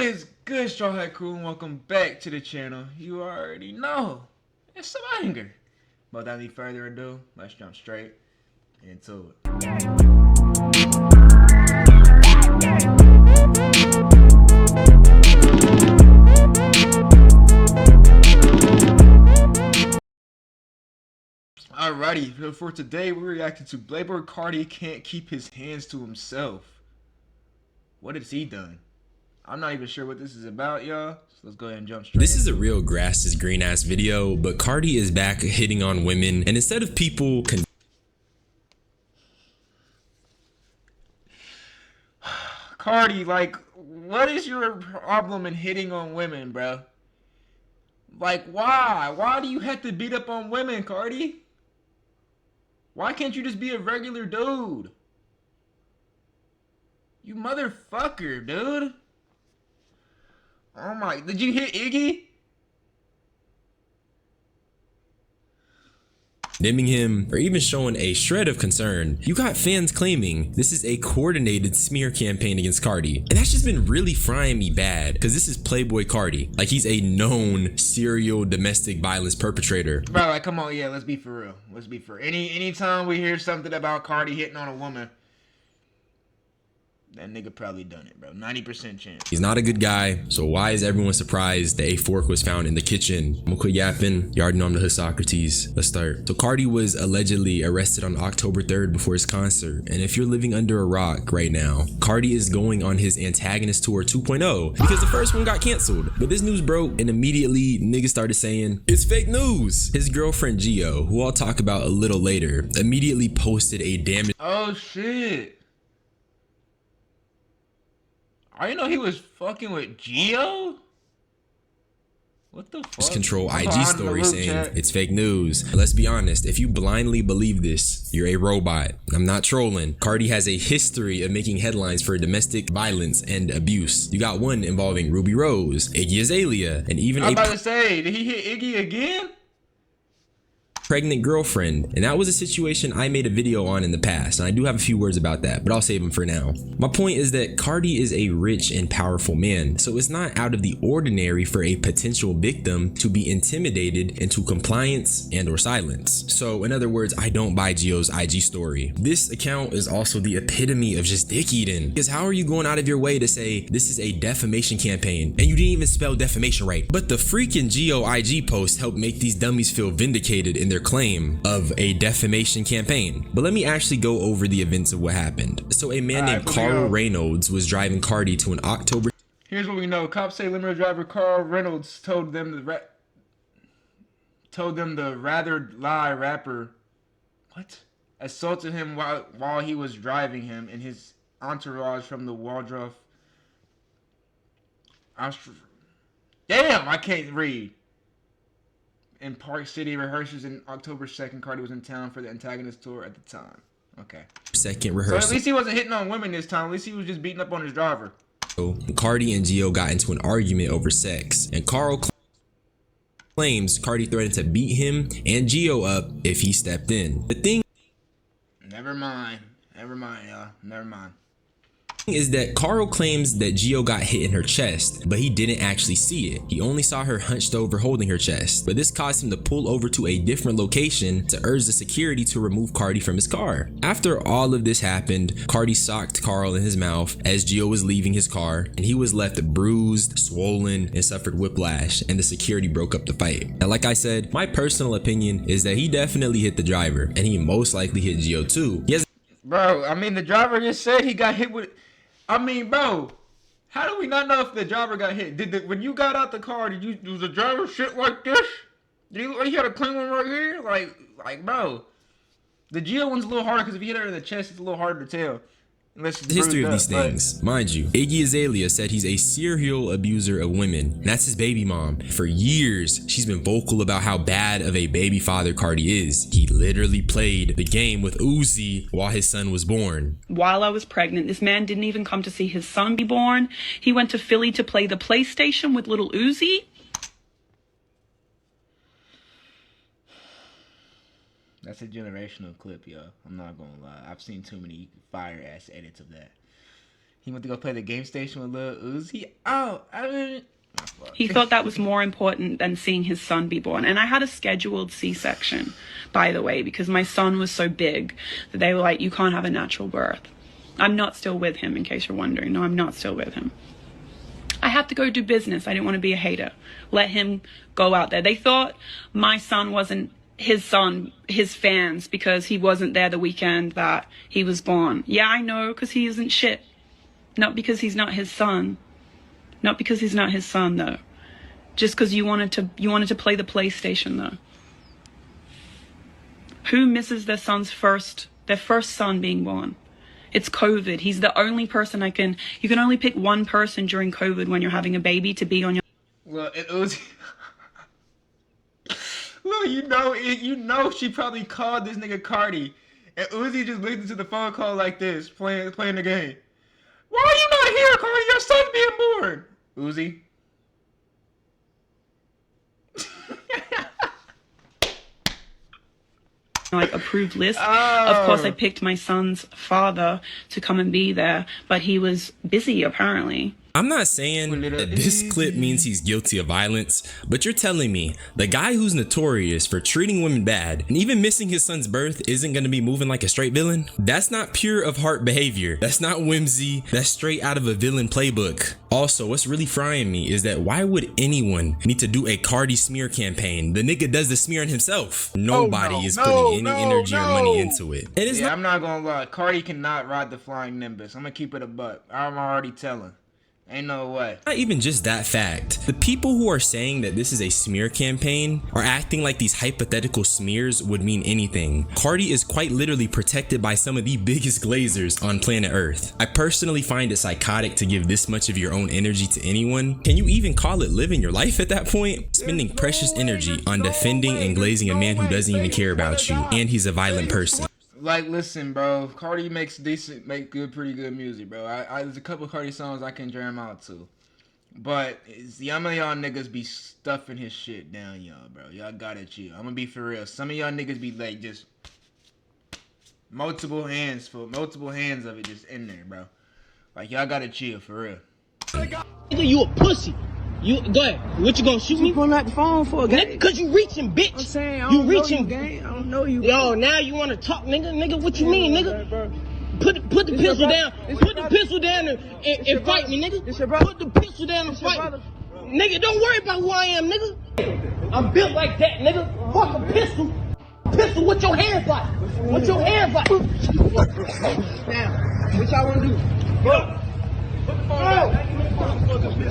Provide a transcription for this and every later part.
is good, Straw Hat Crew, and welcome back to the channel. You already know it's some anger. But without any further ado, let's jump straight into it. Alrighty, for today we're reacting to Playboy Cardi can't keep his hands to himself. What has he done? I'm not even sure what this is about, y'all. So let's go ahead and jump straight. This is a real grass is green ass video, but Cardi is back hitting on women, and instead of people Cardi, like, what is your problem in hitting on women, bro? Like, why? Why do you have to beat up on women, Cardi? Why can't you just be a regular dude? You motherfucker, dude. Oh my, did you hit Iggy? condemning him or even showing a shred of concern, you got fans claiming this is a coordinated smear campaign against Cardi. And that's just been really frying me bad, because this is Playboy Cardi. Like, he's a known serial domestic violence perpetrator. Bro, like, come on, yeah, let's be for real. Let's be for real. Anytime we hear something about Cardi hitting on a woman, that nigga probably done it, bro. 90% chance. He's not a good guy, so why is everyone surprised that a fork was found in the kitchen? I'm gonna quit yapping. You already know I'm the hood Socrates. Let's start. So Cardi was allegedly arrested on October 3rd before his concert. And if you're living under a rock right now, Cardi is going on his Antagonist Tour 2.0 because the first one got canceled. But this news broke and immediately niggas started saying, it's fake news. His girlfriend Gio, who I'll talk about a little later, immediately posted a damage. Oh shit. I didn't know he was fucking with Gio? What the fuck? Control IG story saying it's fake news. Let's be honest, if you blindly believe this, you're a robot. I'm not trolling. Cardi has a history of making headlines for domestic violence and abuse. You got one involving Ruby Rose, Iggy Azalea, and even I'm about to say, did he hit Iggy again? Pregnant girlfriend, and that was a situation I made a video on in the past, and I do have a few words about that, but I'll save them for now. My point is that Cardi is a rich and powerful man, so it's not out of the ordinary for a potential victim to be intimidated into compliance and or silence. So in other words, I don't buy Gio's IG story. This account is also the epitome of just dick eating, because how are you going out of your way to say this is a defamation campaign and you didn't even spell defamation right? But the freaking Gio IG post helped make these dummies feel vindicated in their claim of a defamation campaign. But let me actually go over the events of what happened. So a man named Carl Reynolds was driving Cardi to an October. Here's what we know. Cops say limo driver Carl Reynolds told them the rather lie rapper assaulted him while he was driving him and his entourage from the Waldorf. Damn, I can't read. In Park City rehearsals in October 2nd, Cardi was in town for the Antagonist Tour at the time. Okay. Second rehearsal. So at least he wasn't hitting on women this time. At least he was just beating up on his driver. So Cardi and Gio got into an argument over sex, and Carl claims Cardi threatened to beat him and Gio up if he stepped in. The thing. Never mind, y'all. Never mind. Is that Carl claims that Gio got hit in her chest, but he didn't actually see it. He only saw her hunched over holding her chest, but this caused him to pull over to a different location to urge the security to remove Cardi from his car. After all of this happened, Cardi socked Carl in his mouth as Gio was leaving his car, and he was left bruised, swollen, and suffered whiplash, and the security broke up the fight. Now, like I said, my personal opinion is that he definitely hit the driver, and he most likely hit Gio too. Bro, I mean, the driver just said he got hit with... I mean, bro, how do we not know if the driver got hit? When you got out the car, was the driver shit like this? Did he had a clean one right here? Like, bro, the Gio one's a little harder because if you hit her in the chest, it's a little harder to tell. The history of these things. Mind you, Iggy Azalea said he's a serial abuser of women, and that's his baby mom. For years, she's been vocal about how bad of a baby father Cardi is. He literally played the game with Uzi while his son was born. While I was pregnant, this man didn't even come to see his son be born. He went to Philly to play the PlayStation with little Uzi. That's a generational clip, yo. I'm not gonna lie. I've seen too many fire-ass edits of that. He went to go play the game station with Lil Uzi. Oh, I mean, He thought that was more important than seeing his son be born. And I had a scheduled C-section, by the way, because my son was so big that they were like, you can't have a natural birth. I'm not still with him, in case you're wondering. No, I'm not still with him. I have to go do business. I didn't want to be a hater. Let him go out there. They thought my son wasn't his son, his fans, because he wasn't there the weekend that he was born. Yeah, I know, because he isn't shit. Not because he's not his son. Not because he's not his son, though. Just because you wanted to play the PlayStation, though. Who misses their first son being born? It's COVID. He's the only person you can only pick one person during COVID when you're having a baby to be on your... Well, it was... Well, you know she probably called this nigga Cardi. And Uzi just listened to the phone call like this, playing the game. Why are you not here, Cardi? Your son's being born. Uzi. like approved list. Of course, I picked my son's father to come and be there, but he was busy apparently. I'm not saying that this clip means he's guilty of violence, but you're telling me the guy who's notorious for treating women bad and even missing his son's birth isn't going to be moving like a straight villain? That's not pure of heart behavior. That's not whimsy. That's straight out of a villain playbook. Also, what's really frying me is that why would anyone need to do a Cardi smear campaign? The nigga does the smearing himself. Nobody is putting any energy or money into it. And it's I'm not gonna lie. Cardi cannot ride the flying Nimbus. I'm gonna keep it a buck. I'm already telling. Ain't no way. Not even just that fact. The people who are saying that this is a smear campaign are acting like these hypothetical smears would mean anything. Cardi is quite literally protected by some of the biggest glazers on planet Earth. I personally find it psychotic to give this much of your own energy to anyone. Can you even call it living your life at that point? Spending precious energy on defending and glazing a man who doesn't even care about you, and he's a violent person. Like, listen, bro. Cardi pretty good music, bro. There's a couple Cardi songs I can jam out to, but some of y'all niggas be stuffing his shit down, y'all, bro. Y'all gotta chill. I'm gonna be for real. Some of y'all niggas be like just multiple hands of it just in there, bro. Like, y'all gotta chill for real. Nigga, you a pussy. You go ahead. What you gonna shoot me? You pulling out the phone for, gang? Nigga, cause you reaching, bitch. I'm saying, I you don't reaching, know you, gang. I don't know you. Yo, now you wanna talk, nigga? Nigga, what you mean, nigga? Put the pistol down. Put the pistol down and fight me, nigga. Put the pistol down and fight me. Nigga, don't worry about who I am, nigga. I'm built like that, nigga. Fuck a pistol. Pistol, what your hands like? What your hands like? Now, what y'all wanna do? Bro. Put the phone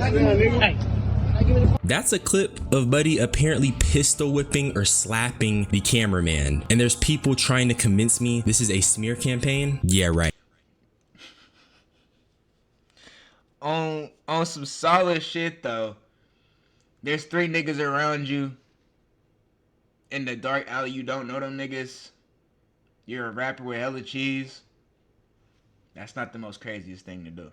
down. Hey. That's a clip of Buddy apparently pistol whipping or slapping the cameraman, and there's people trying to convince me this is a smear campaign. Yeah, right. On some solid shit though, there's 3 niggas around you in the dark alley. You don't know them niggas. You're a rapper with hella cheese. That's not the most craziest thing to do.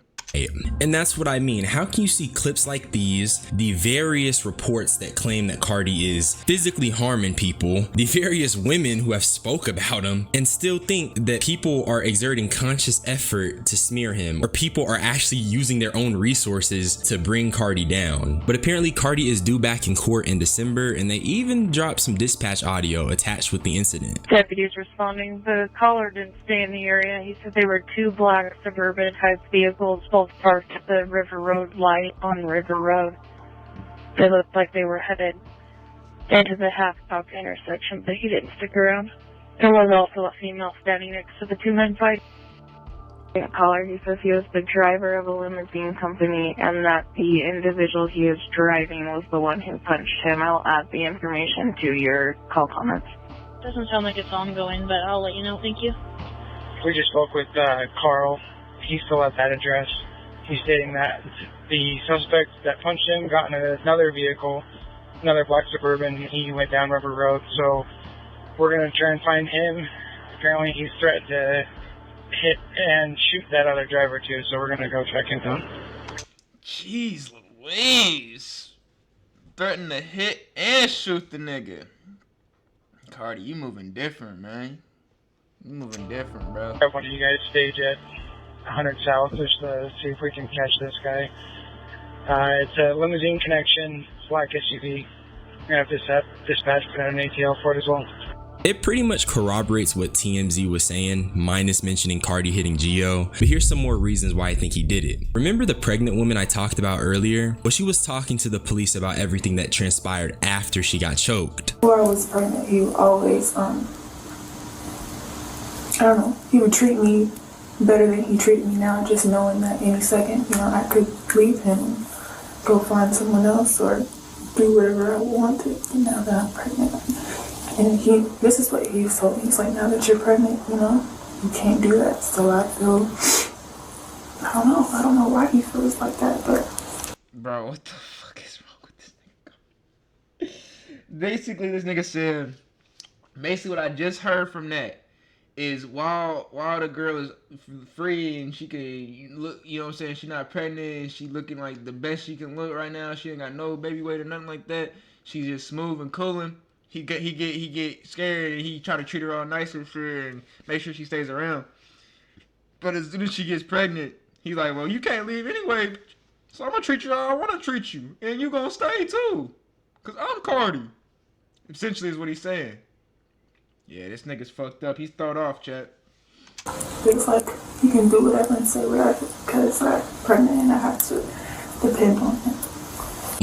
And that's what I mean. How can you see clips like these, the various reports that claim that Cardi is physically harming people, the various women who have spoke about him, and still think that people are exerting conscious effort to smear him, or people are actually using their own resources to bring Cardi down? But apparently Cardi is due back in court in December, and they even dropped some dispatch audio attached with the incident. Deputies responding. The caller didn't stay in the area. He said they were 2 black Suburban type vehicles, both parked at the River Road light on River Road. They looked like they were headed into the half-stop intersection, but he didn't stick around. There was also a female standing next to the 2 men fighting. The caller, he says he was the driver of a limousine company and that the individual he was driving was the one who punched him. I'll add the information to your call comments. Doesn't sound like it's ongoing, but I'll let you know. Thank you. We just spoke with Carl. He's still at that address. He's stating that the suspect that punched him got in another vehicle, another black Suburban. He went down River Road, so we're going to try and find him. Apparently he's threatened to hit and shoot that other driver too, so we're going to go track him down. Jeez Louise. Threatened to hit and shoot the nigga. Cardi, you moving different, man. You moving different, bro. What do you guys stage at? 100 South just to see if we can catch this guy. It's a limousine connection, black SUV. We're going to have dispatch put out an ATL for it as well. It pretty much corroborates what TMZ was saying, minus mentioning Cardi hitting Gio. But here's some more reasons why I think he did it. Remember the pregnant woman I talked about earlier? Well, she was talking to the police about everything that transpired after she got choked. Before I was pregnant, he would always, I don't know, he would treat me better than he treated me now, just knowing that any second, you know, I could leave him and go find someone else or do whatever I wanted. And now that I'm pregnant, and this is what he told me. He's like, now that you're pregnant, you know, you can't do that. So I feel, I don't know why he feels like that, but. Bro, what the fuck is wrong with this nigga? Basically, this nigga said, what I just heard from that is while the girl is free and she can look, you know what I'm saying, she's not pregnant, she looking like the best she can look right now, she ain't got no baby weight or nothing like that, she's just smooth and cooling. He get scared and he try to treat her all nice and shit and make sure she stays around. But as soon as she gets pregnant, he's like, well, you can't leave anyway, so I'm gonna treat you how I want to treat you, and you gonna stay too, cause I'm Cardi. Essentially is what he's saying. Yeah, this nigga's fucked up. He's thrown off, chat. It's like he can do whatever and say whatever because I'm pregnant and I have to depend on him.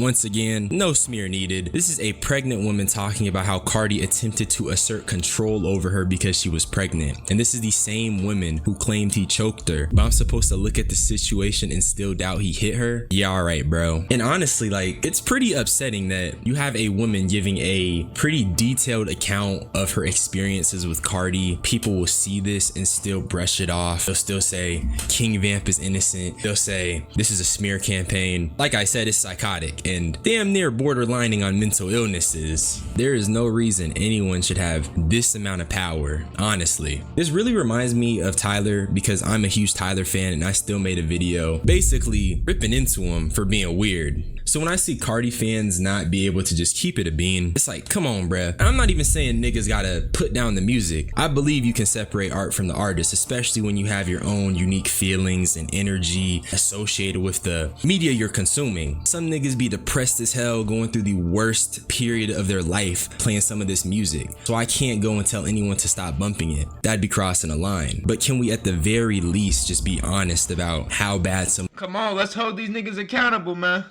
Once again, no smear needed. This is a pregnant woman talking about how Cardi attempted to assert control over her because she was pregnant. And this is the same woman who claimed he choked her. But I'm supposed to look at the situation and still doubt he hit her? Yeah, alright, bro. And honestly, like, it's pretty upsetting that you have a woman giving a pretty detailed account of her experiences with Cardi. People will see this and still brush it off. They'll still say King Vamp is innocent. They'll say this is a smear campaign. Like I said, it's psychotic and damn near borderlining on mental illnesses. There is no reason anyone should have this amount of power, honestly. This really reminds me of Tyler because I'm a huge Tyler fan and I still made a video basically ripping into him for being weird. So when I see Cardi fans not be able to just keep it a bean, it's like, come on, bruh. And I'm not even saying niggas gotta put down the music. I believe you can separate art from the artist, especially when you have your own unique feelings and energy associated with the media you're consuming. Some niggas be depressed as hell going through the worst period of their life playing some of this music. So I can't go and tell anyone to stop bumping it. That'd be crossing a line. But can we at the very least just be honest about how bad some— Come on, let's hold these niggas accountable, man.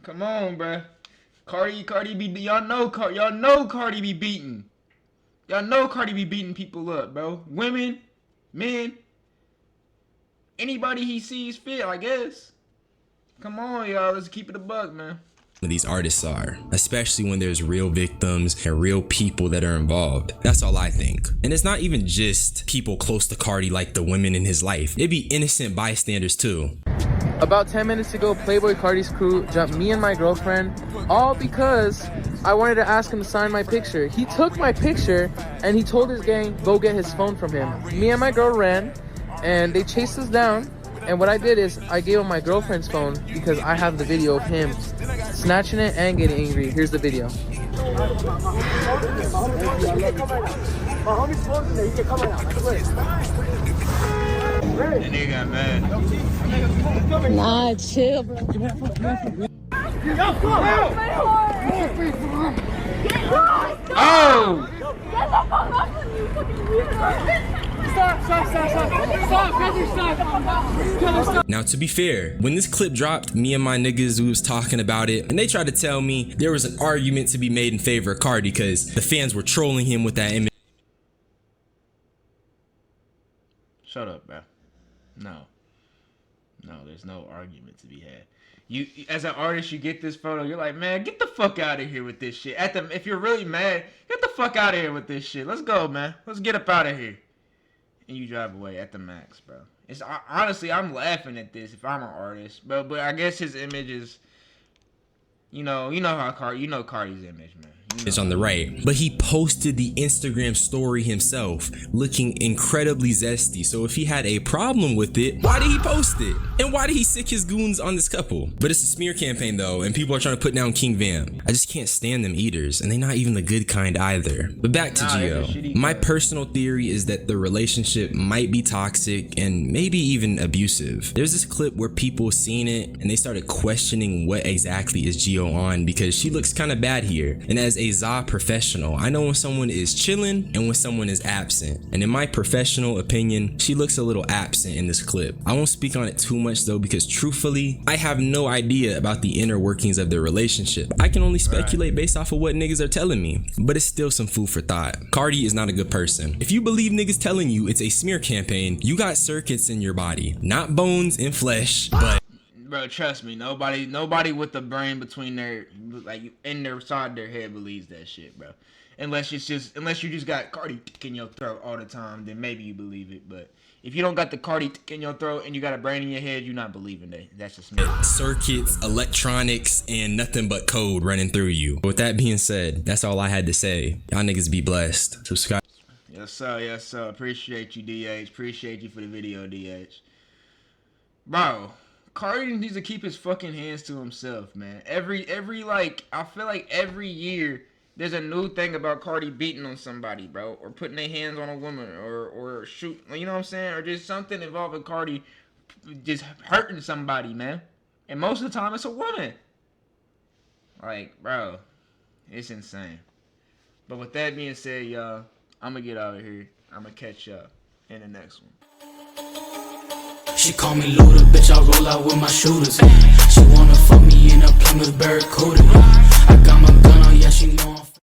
Come on, bruh. Cardi be, y'all know Cardi be beating. Y'all know Cardi be beating people up, bro. Women, men, anybody he sees fit, I guess. Come on, y'all, let's keep it a buck, man. These artists are, especially when there's real victims and real people that are involved. That's all I think. And it's not even just people close to Cardi like the women in his life. It'd be innocent bystanders too. About 10 minutes ago, Playboy Cardi's crew jumped me and my girlfriend, all because I wanted to ask him to sign my picture. He took my picture and he told his gang, go get his phone from him. Me and my girl ran and they chased us down. And what I did is I gave him my girlfriend's phone because I have the video of him snatching it and getting angry. Here's the video. That nigga got mad. Nah, chill, bro. Oh! Now, to be fair, when this clip dropped, me and my niggas, we was talking about it, and they tried to tell me there was an argument to be made in favor of Cardi because the fans were trolling him with that image. Shut up, bro. No, there's no argument to be had. You, as an artist, you get this photo, you're like, man, get the fuck out of here with this shit. If you're really mad, get the fuck out of here with this shit. Let's go, man. Let's get up out of here. And you drive away at the max, bro. It's honestly, I'm laughing at this if I'm an artist, but I guess his image is, you know how Cardi's image, man. It's on the right, but he posted the Instagram story himself, looking incredibly zesty. So if he had a problem with it, why did he post it? And why did he sick his goons on this couple? But it's a smear campaign though, and people are trying to put down King Vam. I just can't stand them eaters, and they're not even the good kind either. But back to Gio. My personal theory is that the relationship might be toxic and maybe even abusive. There's this clip where people seen it and they started questioning what exactly is Gio on, because she looks kind of bad here. And as a ZA professional, I know when someone is chilling and when someone is absent. And in my professional opinion, she looks a little absent in this clip. I won't speak on it too much though, because truthfully, I have no idea about the inner workings of their relationship. I can only speculate based off of what niggas are telling me, but it's still some food for thought. Cardi is not a good person. If you believe niggas telling you it's a smear campaign, you got circuits in your body, not bones and flesh, but bro, trust me, nobody with the brain between their, like, in their side of their head believes that shit, bro. Unless you just got Cardi in your throat all the time, then maybe you believe it. But if you don't got the Cardi in your throat and you got a brain in your head, you're not believing that. That's just me. Circuits, electronics, and nothing but code running through you. With that being said, that's all I had to say. Y'all niggas be blessed. Subscribe. Yes sir, yes sir. Appreciate you, DH. Appreciate you for the video, DH. Bro, Cardi needs to keep his fucking hands to himself, man. Every like, I feel like every year there's a new thing about Cardi beating on somebody, bro, or putting their hands on a woman, or shoot, you know what I'm saying, or just something involving Cardi just hurting somebody, man. And most of the time it's a woman. Like, bro, it's insane. But with that being said, y'all, I'm gonna get out of here. I'm gonna catch y'all in the next one. She call me Luda, bitch, I roll out with my shooters. She wanna fuck me in a Plymouth Barracuda. I got my